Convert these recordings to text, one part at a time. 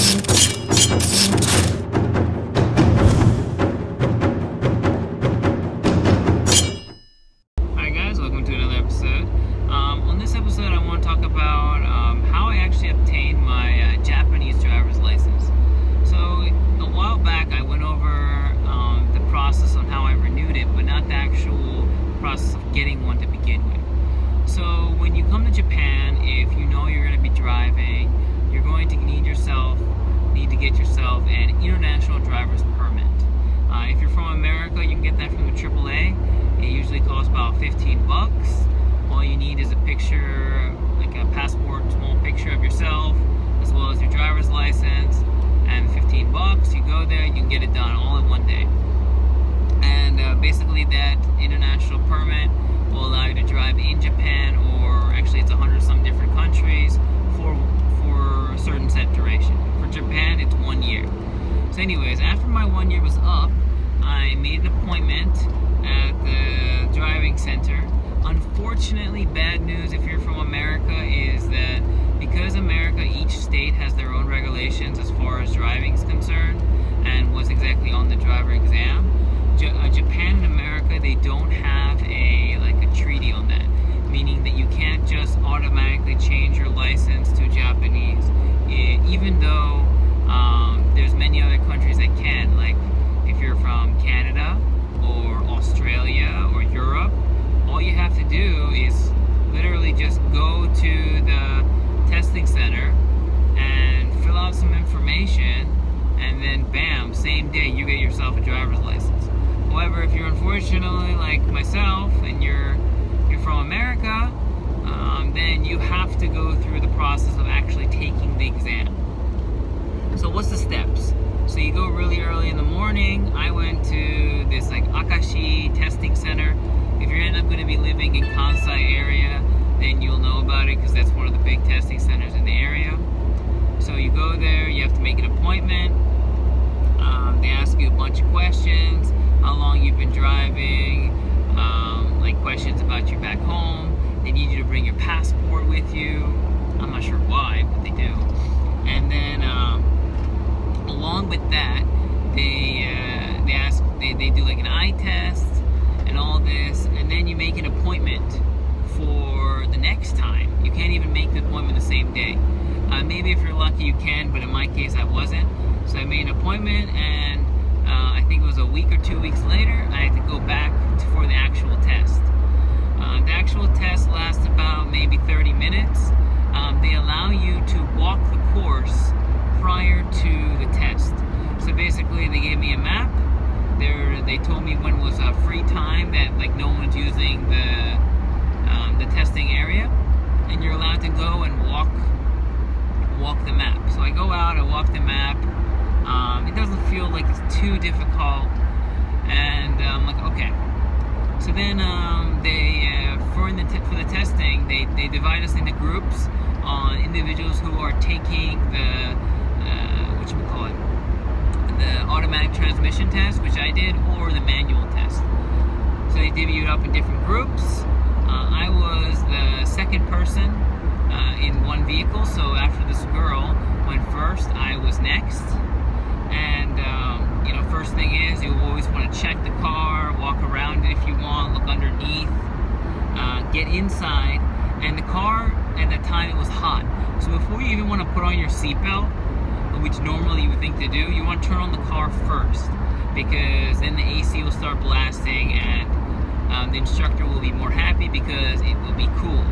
Hi guys, welcome to another episode. On this episode I want to talk about how I actually obtained my Japanese driver's license. So a while back I went over the process on how I renewed it, but not the actual process of getting one to begin with. So when you come to Japan, if you know you're going to be driving, you're going to need to get yourself an international driver's permit. If you're from America, you can get that from the AAA. It usually costs about 15 bucks. All you need is a picture, like a passport, small picture of yourself, as well as your driver's license, and 15 bucks. You go there, you can get it done all in one day. And basically that international permit will allow you to drive in Japan, or actually it's 100-some different countries for a certain set duration. For Japan, it's 1 year. So anyways, after my 1 year was up, I made an appointment at the driving center. Unfortunately, bad news if you're from America is that because America, each state has their own regulations as far as driving is concerned and what's exactly on the driver exam. Japan and America, they don't have a treaty on that, meaning that you can't just automatically change your license to Japanese, even though there's many other countries that can. Like if you're from Canada or Australia or Europe, all you have to do is literally just go to the testing center and fill out some information, and then bam, same day you get yourself a driver's license. However, if you're unfortunately like myself and you're from America, then you have to go through the process of actually taking the exam. So what's the steps? So you go really early in the morning. I went to this Akashi testing center. If you end up going to be living in Kansai area, then you'll know about it because that's one of the big testing centers in the area. So you go there, you have to make an appointment. They ask you a bunch of questions, how long you've been driving, like questions about you back home. They need you to bring your passport with you. I'm not sure why, but they do. And then along with that, they do like an eye test and all this, and then you make an appointment for the next time. You can't even make the appointment the same day. Maybe if you're lucky you can, but in my case I wasn't. So I made an appointment, and I think it was a week or 2 weeks later, I had to go back for the actual test. The actual test lasts about maybe 30 minutes. They allow you to walk the course prior to the test. So basically they gave me a map. They told me when was a free time that like no one's using the testing area, and you're allowed to go and walk the map. So I go out, I walk the map. It doesn't feel like it's too difficult, and I'm like, okay. So then for the testing, they divide us into groups on individuals who are taking the the automatic transmission test, which I did, or the manual test. So they divvy you up in different groups. I was the second person in one vehicle, so after this girl went first, I was next. And you know, first thing is you always want to check the car, walk around it if you want, look underneath, get inside. And the car at that time, it was hot, so before you even want to put on your seatbelt, which normally you would think to do, you want to turn on the car first, because then the AC will start blasting, and the instructor will be more happy because it will be cool.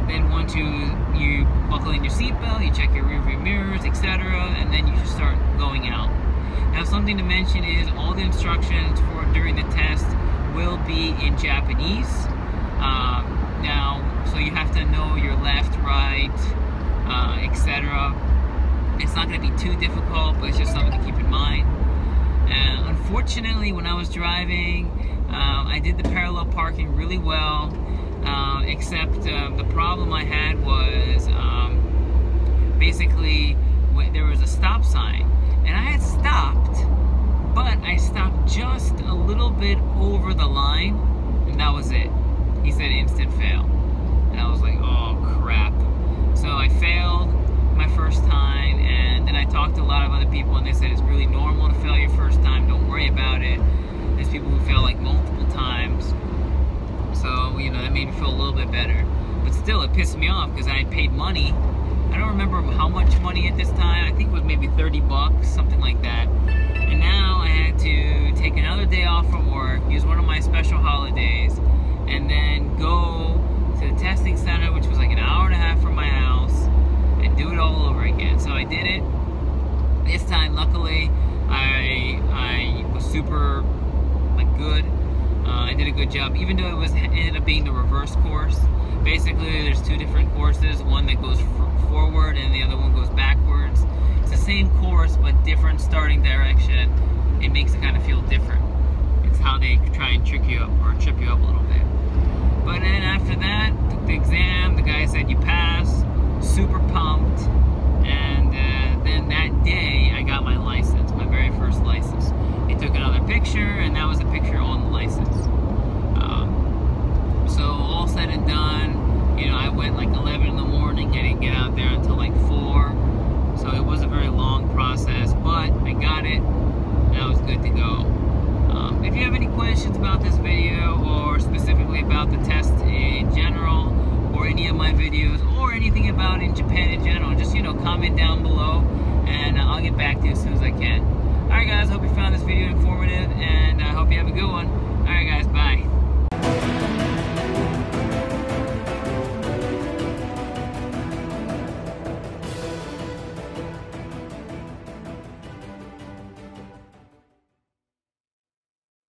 Then once you buckle in your seatbelt, you check your rearview mirrors, etc., and then you just start going out. Now, something to mention is all the instructions for during the test will be in Japanese. Now, so you have to know your left, right, etc. It's not going to be too difficult, but it's just something to keep in mind. Unfortunately, when I was driving, I did the parallel parking really well, except the problem I had was basically there was a stop sign, and I had stopped, but I stopped just a little bit over the line, and that was it. He said instant fail, and I was like, oh crap. So I failed my first time, and then talked to a lot of other people, and they said it's really normal to fail your first time. Don't worry about it. There's people who fail like multiple times. So, you know, that made me feel a little bit better. But still, it pissed me off because I had paid money. I don't remember how much money at this time. I think it was maybe 30 bucks, something like that. And now I had to take another day off from work, use one of my special holidays, and then go to the testing center, which was like an hour and a half from my house, and do it all over again. So I did it. This time, luckily, I was super good. I did a good job, even though it ended up being the reverse course. Basically, there's two different courses, one that goes forward and the other one goes backwards. It's the same course, but different starting direction. It makes it kind of feel different. It's how they try and trick you up or trip you up a little bit. But then after that, took the exam. The guy said you passed. Super pumped. And then that day, I got my license, my very first license. They took another picture, and that was the picture on the license. So all said and done, you know, I went like 11 in the morning. I didn't get out there until like 4. So it was a very long process, but I got it, and I was good to go. If you have any questions about this video, or specifically about the test in general, or any of my videos, or anything about in Japan in general, just, you know, comment down below, and I'll get back to you as soon as I can. Alright guys, hope you found this video informative, and I hope you have a good one. Alright guys, bye.